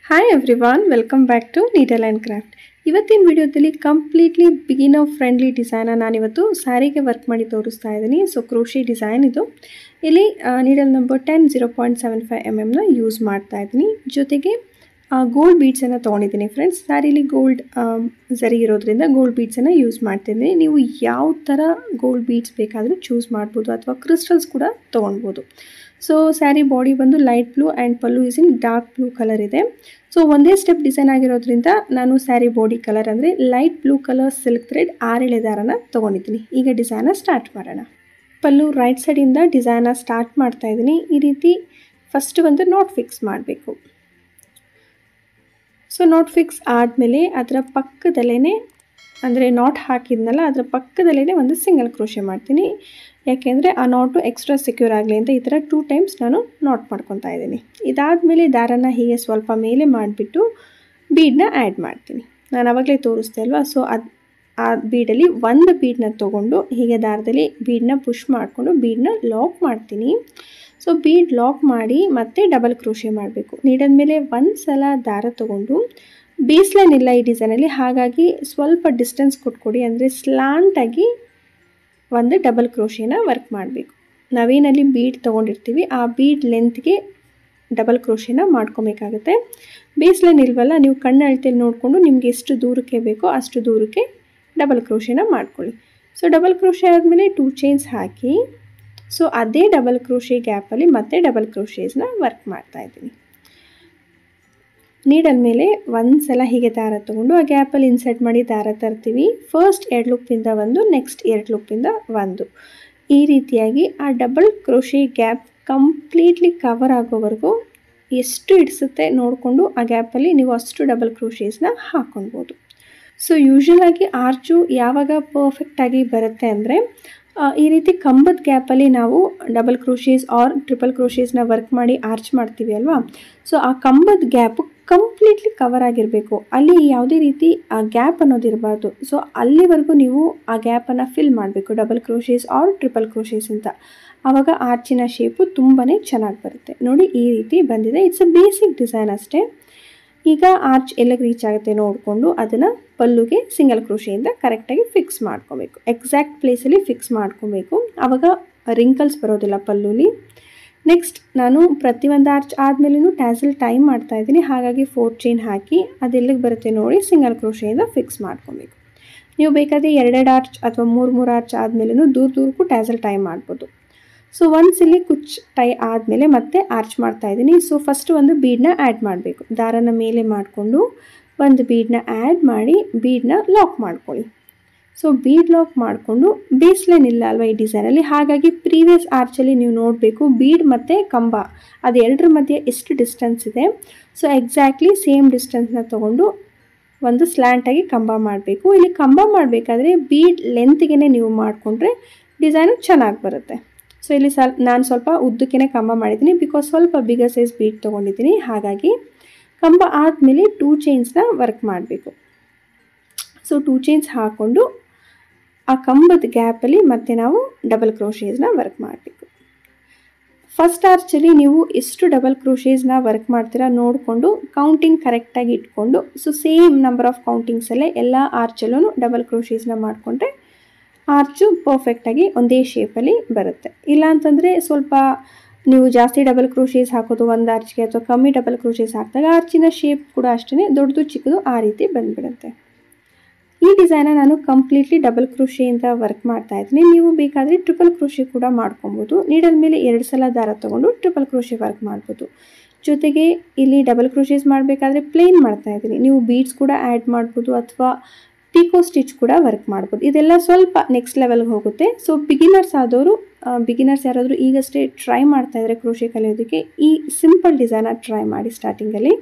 Hi everyone, welcome back to needle and craft. ಇವತ್ತಿನ ವಿಡಿಯೋದಲ್ಲಿ completely beginner friendly design ನಾನಿವತ್ತು ಸ್ಯಾರಿಗೆ work ಮಾಡಿ ತೋರಿಸ್ತಾ ಇದ್ದೀನಿ. ಸೊ ಕ್ರೋಶಿ ಡಿಸೈನ್ ಇದು. ಇಲ್ಲಿ ನೀಡಲ್ ನಂಬರ್ 10 0.75 mm ಯೂಸ್ ಮಾಡ್ತಾ ಇದ್ದೀನಿ. ಜೊತೆಗೆ ಗೋಲ್ಡ್ ಬೀಡ್ಸನ್ನು ತೊಗೊಂಡಿದ್ದೀನಿ ಫ್ರೆಂಡ್ಸ್. ಸ್ಯಾರಿಲಿ ಗೋಲ್ಡ್ ಸರಿ ಇರೋದ್ರಿಂದ ಗೋಲ್ಡ್ ಬೀಡ್ಸನ್ನು ಯೂಸ್ ಮಾಡ್ತಿದ್ದೀನಿ. ನೀವು ಯಾವ ಥರ ಗೋಲ್ಡ್ ಬೀಡ್ಸ್ ಬೇಕಾದರೂ ಚೂಸ್ ಮಾಡ್ಬೋದು ಅಥವಾ ಕ್ರಿಸ್ಟಲ್ಸ್ ಕೂಡ ತೊಗೊಳ್ಬೋದು. ಸೊ ಸ್ಯಾರಿ ಬಾಡಿ ಬಂದು light blue and pallu is in dark blue colour ಇದೆ. ಸೊ ಒಂದೇ ಸ್ಟೆಪ್ ಡಿಸೈನ್ ಆಗಿರೋದ್ರಿಂದ ನಾನು ಸ್ಯಾರಿ ಬಾಡಿ ಕಲರ್ ಅಂದರೆ light blue colour silk thread 6 ಎಳೆ ದಾರನ ತೊಗೊಂಡಿದ್ದೀನಿ. ಈಗ ಡಿಸೈನ ಸ್ಟಾರ್ಟ್ ಮಾಡೋಣ. ಪಲ್ಲು ರೈಟ್ ಸೈಡಿಂದ ಡಿಸೈನ ಸ್ಟಾರ್ಟ್ ಮಾಡ್ತಾ ಇದ್ದೀನಿ. ಈ ರೀತಿ ಫಸ್ಟ್ ಒಂದು ನಾಟ್ ಫಿಕ್ಸ್ ಮಾಡಬೇಕು. ಸೊ ನಾಟ್ ಫಿಕ್ಸ್ ಆದಮೇಲೆ ಅದರ ಪಕ್ಕದಲ್ಲೇ ಅಂದರೆ ನಾಟ್ ಹಾಕಿದ್ನಲ್ಲ ಅದರ ಪಕ್ಕದಲ್ಲೇ ಒಂದು ಸಿಂಗಲ್ ಕ್ರೋಶೆ ಮಾಡ್ತೀನಿ. ಯಾಕೆಂದರೆ ಆ ನಾಟು ಎಕ್ಸ್ಟ್ರಾ ಸೆಕ್ಯೂರ್ ಆಗಲಿ ಅಂತ ಈ ಥರ 2 ಟೈಮ್ಸ್ ನಾನು ನಾಟ್ ಮಾಡ್ಕೊತಾ ಇದ್ದೀನಿ. ಇದಾದಮೇಲೆ ದಾರನ ಹೀಗೆ ಸ್ವಲ್ಪ ಮೇಲೆ ಮಾಡಿಬಿಟ್ಟು ಬೀಡನ್ನ ಆ್ಯಡ್ ಮಾಡ್ತೀನಿ. ನಾನು ಆವಾಗಲೇ ತೋರಿಸ್ದೆ ಅಲ್ವಾ. ಸೊ ಆ ಬೀಡಲ್ಲಿ ಒಂದು ಬೀಡನ್ನ ತೊಗೊಂಡು ಹೀಗೆ ದಾರದಲ್ಲಿ ಬೀಡನ್ನ ಪುಷ್ ಮಾಡಿಕೊಂಡು ಬೀಡನ್ನ ಲಾಕ್ ಮಾಡ್ತೀನಿ. ಸೊ ಬೀಡ್ ಲಾಕ್ ಮಾಡಿ ಮತ್ತೆ ಡಬಲ್ ಕ್ರೋಶೆ ಮಾಡಬೇಕು. ನೀಡದ ಮೇಲೆ ಒಂದು ಸಲ ದಾರ ತೊಗೊಂಡು ಬೇಸ್ಲೈನ್ ಇಲ್ಲ ಈ ಡಿಸೈನಲ್ಲಿ, ಹಾಗಾಗಿ ಸ್ವಲ್ಪ ಡಿಸ್ಟೆನ್ಸ್ ಕೊಟ್ಕೊಡಿ. ಅಂದರೆ ಸ್ಲಾಂಟಾಗಿ ಒಂದು ಡಬಲ್ ಕ್ರೋಶೆನ ವರ್ಕ್ ಮಾಡಬೇಕು. ನಾವೇನಲ್ಲಿ ಬೀಡ್ ತೊಗೊಂಡಿರ್ತೀವಿ ಆ ಬೀಡ್ ಲೆಂತ್ಗೆ ಡಬಲ್ ಕ್ರೋಶೆನ ಮಾಡ್ಕೊಬೇಕಾಗುತ್ತೆ. ಬೇಸ್ಲೈನ್ ಇಲ್ವಲ್ಲ, ನೀವು ಕಣ್ಣು ಅಳತೆಯಲ್ಲಿ ನೋಡಿಕೊಂಡು ನಿಮಗೆ ಎಷ್ಟು ದೂರಕ್ಕೆ ಬೇಕೋ ಅಷ್ಟು ದೂರಕ್ಕೆ ಡಬಲ್ ಕ್ರೋಶೆನ ಮಾಡ್ಕೊಳ್ಳಿ. ಸೊ ಡಬಲ್ ಕ್ರೋಶೆ ಆದಮೇಲೆ 2 ಚೈನ್ಸ್ ಹಾಕಿ ಸೊ ಅದೇ ಡಬಲ್ ಕ್ರೋಶೆ ಗ್ಯಾಪಲ್ಲಿ ಮತ್ತೆ ಡಬಲ್ ಕ್ರೋಶೇಸ್ನ ವರ್ಕ್ ಮಾಡ್ತಾ ಇದ್ದೀನಿ. ನೀಡಲ್ ಮೇಲೆ ಒಂದು ಸಲ ಹೀಗೆ ದಾರ ತೊಗೊಂಡು ಆ ಗ್ಯಾಪಲ್ಲಿ ಇನ್ಸರ್ಟ್ ಮಾಡಿ ದಾರ ತರ್ತೀವಿ. ಫಸ್ಟ್ 2 ಲೂಪಿಂದ ಒಂದು, ನೆಕ್ಸ್ಟ್ 2 ಲೂಪಿಂದ ಒಂದು. ಈ ರೀತಿಯಾಗಿ ಆ double crochet gap completely cover ಆಗೋವರೆಗೂ ಎಷ್ಟು ಇಡಿಸುತ್ತೆ ನೋಡಿಕೊಂಡು ಆ ಗ್ಯಾಪಲ್ಲಿ ನೀವು ಅಷ್ಟು ಡಬಲ್ ಕ್ರೋಶೇಸ್ನ ಹಾಕ್ಕೊಳ್ಬೋದು. ಸೊ ಯೂಶ್ವಲಾಗಿ ಆರ್ಚು ಯಾವಾಗ ಪರ್ಫೆಕ್ಟಾಗಿ ಬರುತ್ತೆ ಅಂದರೆ ಈ ರೀತಿ ಕಂಬದ ಗ್ಯಾಪಲ್ಲಿ ನಾವು double crochets R triple ಕ್ರೋಶೇಸ್ನ work ಮಾಡಿ ಆರ್ಚ್ ಮಾಡ್ತೀವಿ ಅಲ್ವಾ. ಸೊ ಆ ಕಂಬದ ಗ್ಯಾಪು ಕಂಪ್ಲೀಟ್ಲಿ ಕವರ್ ಆಗಿರಬೇಕು. ಅಲ್ಲಿ ಯಾವುದೇ ರೀತಿ ಆ ಗ್ಯಾಪ್ ಅನ್ನೋದಿರಬಾರ್ದು. ಸೊ ಅಲ್ಲಿವರೆಗೂ ನೀವು ಆ ಗ್ಯಾಪನ್ನು ಫಿಲ್ ಮಾಡಬೇಕು double crochets R triple crochets ಅಂತ. ಆವಾಗ ಆರ್ಚಿನ ಶೇಪು ತುಂಬಾ ಚೆನ್ನಾಗಿ ಬರುತ್ತೆ. ನೋಡಿ ಈ ರೀತಿ ಬಂದಿದೆ. ಇಟ್ಸ್ ಅ ಬೇಸಿಕ್ ಡಿಸೈನ್ ಅಷ್ಟೇ. ಈಗ ಆರ್ಚ್ ಎಲ್ಲಿಗೆ ರೀಚ್ ಆಗುತ್ತೆ ನೋಡಿಕೊಂಡು ಅದನ್ನು ಪಲ್ಲುಗೆ ಸಿಂಗಲ್ ಕ್ರೋಶೆಯಿಂದ ಕರೆಕ್ಟಾಗಿ ಫಿಕ್ಸ್ ಮಾಡ್ಕೋಬೇಕು. ಎಕ್ಸಾಕ್ಟ್ ಪ್ಲೇಸಲ್ಲಿ ಫಿಕ್ಸ್ ಮಾಡ್ಕೋಬೇಕು. ಆವಾಗ ರಿಂಕಲ್ಸ್ ಬರೋದಿಲ್ಲ ಪಲ್ಲುಲಿ. ನೆಕ್ಸ್ಟ್ ನಾನು ಪ್ರತಿಯೊಂದು ಆರ್ಚ್ ಆದಮೇಲೂ ಟ್ಯಾಸಲ್ ಟೈ ಮಾಡ್ತಾಯಿದ್ದೀನಿ. ಹಾಗಾಗಿ 4 ಚೈನ್ ಹಾಕಿ ಅದೆಲ್ಲಿಗೆ ಬರುತ್ತೆ ನೋಡಿ ಸಿಂಗಲ್ ಕ್ರೋಶೆಯಿಂದ ಫಿಕ್ಸ್ ಮಾಡ್ಕೋಬೇಕು. ನೀವು ಬೇಕಾದರೆ 2 ಆರ್ಚ್ ಅಥವಾ 3 ಆರ್ಚ್ ಆದಮೇಲೂ ದೂರಕ್ಕೂ ಟ್ಯಾಸಲ್ ಟೈ ಮಾಡ್ಬೋದು. ಸೊ ಒನ್ಸ್ ಇಲ್ಲಿ ಕುಚ್ ಟೈ ಆದಮೇಲೆ ಮತ್ತೆ ಆರ್ಚ್ ಮಾಡ್ತಾಯಿದ್ದೀನಿ. ಸೊ ಫಸ್ಟ್ ಒಂದು ಬೀಡನ್ನ ಆ್ಯಡ್ ಮಾಡಬೇಕು. ದಾರನ ಮೇಲೆ ಮಾಡಿಕೊಂಡು ಒಂದು ಬೀಡನ್ನ ಆ್ಯಡ್ ಮಾಡಿ ಬೀಡನ್ನ ಲಾಕ್ ಮಾಡ್ಕೊಳ್ಳಿ. ಸೊ ಬೀಡ್ ಲಾಕ್ ಮಾಡಿಕೊಂಡು ಬೇಸ್ಲೈನ್ ಇಲ್ಲ ಅಲ್ವಾ ಈ ಡಿಸೈನಲ್ಲಿ, ಹಾಗಾಗಿ ಪ್ರೀವಿಯಸ್ ಆರ್ಚಲ್ಲಿ ನೀವು ನೋಡಬೇಕು ಬೀಡ್ ಮತ್ತು ಕಂಬ ಅದು ಎರಡರ ಮಧ್ಯೆ ಎಷ್ಟು ಡಿಸ್ಟೆನ್ಸ್ ಇದೆ. ಸೊ ಎಕ್ಸಾಕ್ಟ್ಲಿ ಸೇಮ್ ಡಿಸ್ಟೆನ್ಸ್ನ ತೊಗೊಂಡು ಒಂದು ಸ್ಲ್ಯಾಂಟಾಗಿ ಕಂಬ ಮಾಡಬೇಕು. ಇಲ್ಲಿ ಕಂಬ ಮಾಡಬೇಕಾದ್ರೆ ಬೀಡ್ ಲೆಂತ್ಗೆ ನೀವು ಮಾಡಿಕೊಂಡ್ರೆ ಡಿಸೈನು ಚೆನ್ನಾಗಿ ಬರುತ್ತೆ. ಸೊ ಇಲ್ಲಿ ನಾನು ಸ್ವಲ್ಪ ಉದ್ದಕ್ಕೆ ಕಂಬ ಮಾಡಿದ್ದೀನಿ, ಬಿಕಾಸ್ ಸ್ವಲ್ಪ ಬಿಗರ್ ಸೈಜ್ ಬೀಡ್ ತೊಗೊಂಡಿದ್ದೀನಿ. ಹಾಗಾಗಿ ಕಂಬ ಆದಮೇಲೆ 2 ಚೈನ್ಸ್ನ ವರ್ಕ್ ಮಾಡಬೇಕು. ಸೊ 2 ಚೈನ್ಸ್ ಹಾಕ್ಕೊಂಡು ಆ ಕಂಬದ ಗ್ಯಾಪಲ್ಲಿ ಮತ್ತೆ ನಾವು ಡಬಲ್ ಕ್ರೋಶೇಸ್ನ ವರ್ಕ್ ಮಾಡಬೇಕು. ಫಸ್ಟ್ ಆರ್ಚಲ್ಲಿ ನೀವು ಎಷ್ಟು ಡಬಲ್ ಕ್ರೋಶೇಸ್ನ ವರ್ಕ್ ಮಾಡ್ತೀರಾ ನೋಡಿಕೊಂಡು ಕೌಂಟಿಂಗ್ ಕರೆಕ್ಟಾಗಿ ಇಟ್ಕೊಂಡು ಸೊ ಸೇಮ್ ನಂಬರ್ ಆಫ್ ಕೌಂಟಿಂಗ್ಸಲ್ಲೇ ಎಲ್ಲ ಆರ್ಚಲ್ಲೂ ಡಬಲ್ ಕ್ರೋಶೇಸ್ನ ಮಾಡಿಕೊಂಡ್ರೆ ಆರ್ಚು ಪರ್ಫೆಕ್ಟಾಗಿ ಒಂದೇ ಶೇಪಲ್ಲಿ ಬರುತ್ತೆ. ಇಲ್ಲಾಂತಂದರೆ ಸ್ವಲ್ಪ ನೀವು ಜಾಸ್ತಿ ಡಬಲ್ ಕ್ರೋಶೇಸ್ ಹಾಕೋದು ಒಂದು ಆರ್ಚ್ಗೆ ಅಥವಾ ಕಮ್ಮಿ ಡಬಲ್ ಕ್ರೋಶೇಸ್ ಹಾಕಿದಾಗ ಆರ್ಚಿನ ಶೇಪ್ ಕೂಡ ಅಷ್ಟೇ ದೊಡ್ಡದು ಚಿಕ್ಕದು ಆ ರೀತಿ ಬಂದುಬಿಡುತ್ತೆ. ಈ ಡಿಸೈನ ನಾನು ಕಂಪ್ಲೀಟ್ಲಿ ಡಬಲ್ ಕ್ರೋಶೆಯಿಂದ ವರ್ಕ್ ಮಾಡ್ತಾ ಇದ್ದೀನಿ. ನೀವು ಬೇಕಾದರೆ ಟ್ರಿಪಲ್ ಕ್ರೋಶೆ ಕೂಡ ಮಾಡ್ಕೊಬೋದು. ನೀಡಲ್ ಮೇಲೆ 2 ಸಲ ದಾರ ತೊಗೊಂಡು ಟ್ರಿಪಲ್ ಕ್ರೋಶೆ ವರ್ಕ್ ಮಾಡ್ಬೋದು. ಜೊತೆಗೆ ಇಲ್ಲಿ ಡಬಲ್ ಕ್ರೋಶೇಸ್ ಮಾಡಬೇಕಾದ್ರೆ ಪ್ಲೇನ್ ಮಾಡ್ತಾ ಇದ್ದೀನಿ. ನೀವು ಬೀಡ್ಸ್ ಕೂಡ ಆ್ಯಡ್ ಮಾಡ್ಬೋದು ಅಥವಾ ಪಿಕೋ ಸ್ಟಿಚ್ ಕೂಡ ವರ್ಕ್ ಮಾಡ್ಬೋದು. ಇದೆಲ್ಲ ಸ್ವಲ್ಪ ನೆಕ್ಸ್ಟ್ ಲೆವೆಲ್ಗೆ ಹೋಗುತ್ತೆ. ಸೊ ಬಿಗಿನರ್ಸ್ ಯಾರಾದರೂ ಈಗಷ್ಟೇ ಟ್ರೈ ಮಾಡ್ತಾಯಿದ್ರೆ ಕ್ರೋಶೆ ಕಲಿಯೋದಕ್ಕೆ ಈ ಸಿಂಪಲ್ ಡಿಸೈನ ಟ್ರೈ ಮಾಡಿ ಸ್ಟಾರ್ಟಿಂಗಲ್ಲಿ.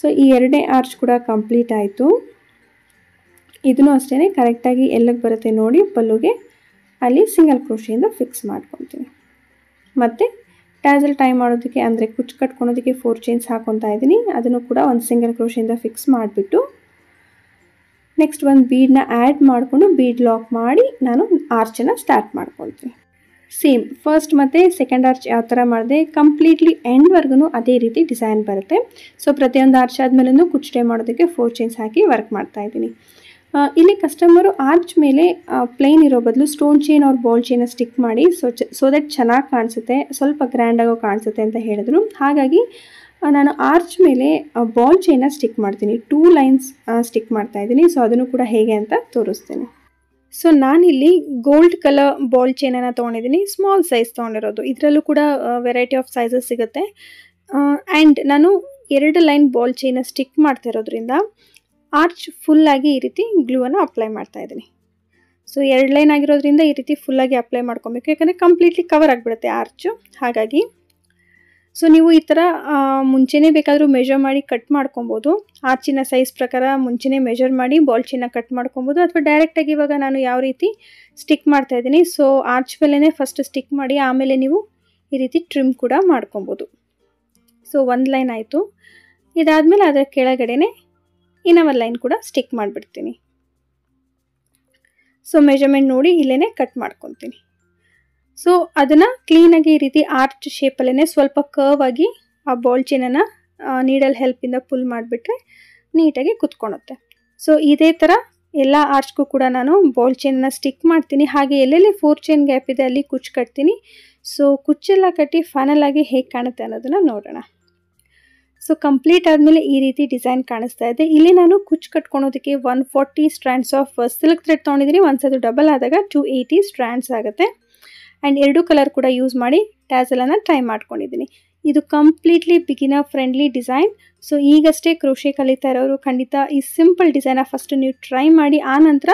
ಸೊ ಈ 2ನೇ ಆರ್ಚ್ ಕೂಡ ಕಂಪ್ಲೀಟ್ ಆಯಿತು. ಇದನ್ನು ಅಷ್ಟೇ ಕರೆಕ್ಟಾಗಿ ಎಲ್ಲಿಗೆ ಬರುತ್ತೆ ನೋಡಿ ಪಲ್ಲುಗೆ ಅಲ್ಲಿ ಸಿಂಗಲ್ ಕ್ರೋಶೆಯಿಂದ ಫಿಕ್ಸ್ ಮಾಡ್ಕೊತೀನಿ. ಮತ್ತು ಟ್ಯಾಸಲ್ ಟೈ ಮಾಡೋದಕ್ಕೆ ಅಂದರೆ ಕುಚ್ಚು ಕಟ್ಕೊಳೋದಕ್ಕೆ 4 ಚೈನ್ಸ್ ಹಾಕ್ಕೊತಾ ಇದ್ದೀನಿ. ಅದನ್ನು ಕೂಡ ಒಂದು ಸಿಂಗಲ್ ಕ್ರೋಶೆಯಿಂದ ಫಿಕ್ಸ್ ಮಾಡಿಬಿಟ್ಟು ನೆಕ್ಸ್ಟ್ ಒಂದು ಬೀಡನ್ನ ಆ್ಯಡ್ ಮಾಡಿಕೊಂಡು ಬೀಡ್ ಲಾಕ್ ಮಾಡಿ ನಾನು ಆರ್ಚನ್ನು ಸ್ಟಾರ್ಟ್ ಮಾಡ್ಕೊಳ್ತೀನಿ. ಸೇಮ್ ಫಸ್ಟ್ ಮತ್ತು ಸೆಕೆಂಡ್ ಆರ್ಚ್ ಯಾವ ಥರ ಮಾಡಿದೆ ಕಂಪ್ಲೀಟ್ಲಿ ಎಂಡ್ವರೆಗೂ ಅದೇ ರೀತಿ ಡಿಸೈನ್ ಬರುತ್ತೆ. ಸೊ ಪ್ರತಿಯೊಂದು ಆರ್ಚ್ ಆದಮೇಲೂ ಕುಚ್ಚಟೆ ಮಾಡೋದಕ್ಕೆ 4 ಚೈನ್ಸ್ ಹಾಕಿ ವರ್ಕ್ ಮಾಡ್ತಾಯಿದ್ದೀನಿ. ಇಲ್ಲಿ ಕಸ್ಟಮರು ಆರ್ಚ್ ಮೇಲೆ ಪ್ಲೇನ್ ಇರೋ ಬದಲು ಸ್ಟೋನ್ ಚೈನ್ ಅವ್ರ ಬಾಲ್ ಚೈನ ಸ್ಟಿಕ್ ಮಾಡಿ ಸೊ ದಟ್ ಚೆನ್ನಾಗಿ ಕಾಣಿಸುತ್ತೆ, ಸ್ವಲ್ಪ ಗ್ರ್ಯಾಂಡಾಗೋ ಕಾಣಿಸುತ್ತೆ ಅಂತ ಹೇಳಿದ್ರು. ಹಾಗಾಗಿ ನಾನು ಆರ್ಚ್ ಮೇಲೆ ಬಾಲ್ ಚೈನ ಸ್ಟಿಕ್ ಮಾಡ್ತೀನಿ. 2 ಲೈನ್ಸ್ ಸ್ಟಿಕ್ ಮಾಡ್ತಾಯಿದ್ದೀನಿ. ಸೊ ಅದನ್ನು ಕೂಡ ಹೇಗೆ ಅಂತ ತೋರಿಸ್ತೀನಿ. ಸೊ ನಾನಿಲ್ಲಿ ಗೋಲ್ಡ್ ಕಲರ್ ಬಾಲ್ ಚೈನನ್ನು ತೊಗೊಂಡಿದ್ದೀನಿ, ಸ್ಮಾಲ್ ಸೈಜ್ ತೊಗೊಂಡಿರೋದು. ಇದರಲ್ಲೂ ಕೂಡ ವೆರೈಟಿ ಆಫ್ ಸೈಜಸ್ ಸಿಗುತ್ತೆ. ಆ್ಯಂಡ್ ನಾನು 2 ಲೈನ್ ಬಾಲ್ ಚೈನ ಸ್ಟಿಕ್ ಮಾಡ್ತಿರೋದ್ರಿಂದ ಆರ್ಚ್ ಫುಲ್ಲಾಗಿ ಈ ರೀತಿ ಗ್ಲೂವನ್ನು ಅಪ್ಲೈ ಮಾಡ್ತಾಯಿದ್ದೀನಿ. ಸೊ 2 ಲೈನ್ ಆಗಿರೋದ್ರಿಂದ ಈ ರೀತಿ ಫುಲ್ಲಾಗಿ ಅಪ್ಲೈ ಮಾಡ್ಕೊಬೇಕು, ಯಾಕಂದರೆ ಕಂಪ್ಲೀಟ್ಲಿ ಕವರ್ ಆಗಿಬಿಡುತ್ತೆ ಆರ್ಚು. ಹಾಗಾಗಿ ಸೊ ನೀವು ಈ ಥರ ಮುಂಚೆನೇ ಬೇಕಾದರೂ ಮೆಜರ್ ಮಾಡಿ ಕಟ್ ಮಾಡ್ಕೊಬೋದು. ಆರ್ಚಿನ ಸೈಜ್ ಪ್ರಕಾರ ಮುಂಚೆನೇ ಮೆಜರ್ ಮಾಡಿ ಬಾಲ್ ಚೈನ ಕಟ್ ಮಾಡ್ಕೊಬೋದು, ಅಥವಾ ಡೈರೆಕ್ಟಾಗಿ ಇವಾಗ ನಾನು ಯಾವ ರೀತಿ ಸ್ಟಿಕ್ ಮಾಡ್ತಾಯಿದ್ದೀನಿ ಸೊ ಆರ್ಚ್ ಮೇಲೇ ಫಸ್ಟ್ ಸ್ಟಿಕ್ ಮಾಡಿ ಆಮೇಲೆ ನೀವು ಈ ರೀತಿ ಟ್ರಿಮ್ ಕೂಡ ಮಾಡ್ಕೊಬೋದು. ಸೊ 1 ಲೈನ್ ಆಯಿತು. ಇದಾದಮೇಲೆ ಅದರ ಕೆಳಗಡೆನೆ ಇನ್ನೊಂದು ಲೈನ್ ಕೂಡ ಸ್ಟಿಕ್ ಮಾಡಿಬಿಡ್ತೀನಿ. ಸೊ ಮೆಜರ್ಮೆಂಟ್ ನೋಡಿ ಇಲ್ಲೇ ಕಟ್ ಮಾಡ್ಕೊತೀನಿ. ಸೊ ಅದನ್ನು ಕ್ಲೀನಾಗಿ ಈ ರೀತಿ ಆರ್ಚ್ ಶೇಪಲ್ಲೇ ಸ್ವಲ್ಪ ಕರ್ವ್ ಆಗಿ ಆ ಬಾಲ್ ಚೈನನ್ನು ನೀಡಲ್ ಹೆಲ್ಪಿಂದ ಪುಲ್ ಮಾಡಿಬಿಟ್ರೆ ನೀಟಾಗಿ ಕುತ್ಕೊಳುತ್ತೆ. ಸೊ ಇದೇ ಥರ ಎಲ್ಲ ಆರ್ಚ್ಗೂ ಕೂಡ ನಾನು ಬಾಲ್ ಚೈನನ್ನು ಸ್ಟಿಕ್ ಮಾಡ್ತೀನಿ. ಹಾಗೆ ಎಲ್ಲೆಲ್ಲಿ 4 ಚೈನ್ ಗ್ಯಾಪ್ ಇದೆ ಅಲ್ಲಿ ಕುಚ್ಚು ಕಟ್ತೀನಿ. ಸೊ ಕುಚ್ಚೆಲ್ಲ ಕಟ್ಟಿ ಫೈನಲ್ ಆಗಿ ಹೇಗೆ ಕಾಣುತ್ತೆ ಅನ್ನೋದನ್ನು ನೋಡೋಣ. ಸೊ ಕಂಪ್ಲೀಟ್ ಆದಮೇಲೆ ಈ ರೀತಿ ಡಿಸೈನ್ ಕಾಣಿಸ್ತಾ ಇದೆ. ಇಲ್ಲಿ ನಾನು ಕುಚ್ಚು ಕಟ್ಕೊಳೋದಕ್ಕೆ 140 ಸ್ಟ್ರ್ಯಾಂಡ್ಸ್ ಆಫ್ ಸಿಲ್ಕ್ ಥ್ರೆಡ್ ತೊಗೊಂಡಿದ್ದೀನಿ. ಒನ್ಸ್ ಅದು ಡಬಲ್ ಆದಾಗ 280 ಸ್ಟ್ರ್ಯಾಂಡ್ಸ್ ಆಗುತ್ತೆ. ಆ್ಯಂಡ್ 2 ಕಲರ್ ಕೂಡ ಯೂಸ್ ಮಾಡಿ ಟ್ಯಾಸಲನ್ನು ಟ್ರೈ ಮಾಡ್ಕೊಂಡಿದ್ದೀನಿ. ಇದು completely beginner friendly design. So ಈಗಷ್ಟೇ ಕ್ರೋಶೆ ಕಲಿತಾ ಇರೋರು ಖಂಡಿತ ಈ ಸಿಂಪಲ್ ಡಿಸೈನ ಫಸ್ಟ್ ನೀವು ಟ್ರೈ ಮಾಡಿ, ಆನಂತರ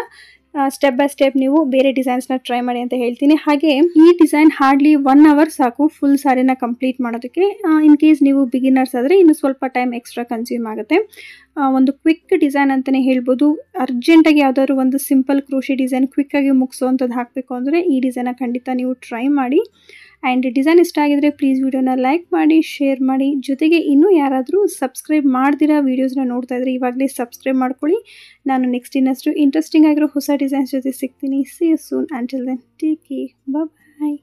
ಸ್ಟೆಪ್ ಬೈ ಸ್ಟೆಪ್ ನೀವು ಬೇರೆ ಡಿಸೈನ್ಸ್ನ ಟ್ರೈ ಮಾಡಿ ಅಂತ ಹೇಳ್ತೀನಿ. ಹಾಗೆ ಈ ಡಿಸೈನ್ ಹಾರ್ಡ್ಲಿ 1 ಅವರ್ ಸಾಕು ಫುಲ್ ಸಾರಿನ ಕಂಪ್ಲೀಟ್ ಮಾಡೋದಕ್ಕೆ. ಇನ್ ಕೇಸ್ ನೀವು ಬಿಗಿನರ್ಸ್ ಆದರೆ ಇನ್ನು ಸ್ವಲ್ಪ ಟೈಮ್ ಎಕ್ಸ್ಟ್ರಾ ಕನ್ಸ್ಯೂಮ್ ಆಗುತ್ತೆ. ಒಂದು ಕ್ವಿಕ್ ಡಿಸೈನ್ ಅಂತಲೇ ಹೇಳ್ಬೋದು. ಅರ್ಜೆಂಟಾಗಿ ಯಾವುದಾದ್ರು ಒಂದು ಸಿಂಪಲ್ ಕ್ರೋಶಿ ಡಿಸೈನ್ ಕ್ವಿಕ್ಕಾಗಿ ಮುಗಿಸೋವಂಥದ್ದು ಹಾಕಬೇಕು ಅಂದರೆ ಈ ಡಿಸೈನ ಖಂಡಿತ ನೀವು ಟ್ರೈ ಮಾಡಿ. ಆ್ಯಂಡ್ ಡಿಸೈನ್ ಇಷ್ಟ ಆಗಿದ್ರೆ ಪ್ಲೀಸ್ ವಿಡಿಯೋನ ಲೈಕ್ ಮಾಡಿ, ಶೇರ್ ಮಾಡಿ. ಜೊತೆಗೆ ಇನ್ನೂ ಯಾರಾದರೂ ಸಬ್ಸ್ಕ್ರೈಬ್ ಮಾಡ್ದಿರೋ ವೀಡಿಯೋಸ್ನ ನೋಡ್ತಾ ಇದ್ರೆ ಇವಾಗಲೇ ಸಬ್ಸ್ಕ್ರೈಬ್ ಮಾಡ್ಕೊಳ್ಳಿ. ನಾನು ನೆಕ್ಸ್ಟ್ ಇನ್ನಷ್ಟು ಇಂಟ್ರೆಸ್ಟಿಂಗ್ ಆಗಿರೋ ಹೊಸ ಡಿಸೈನ್ಸ್ ಜೊತೆ ಸಿಗ್ತೀನಿ. See you soon. Until then take care. Bye.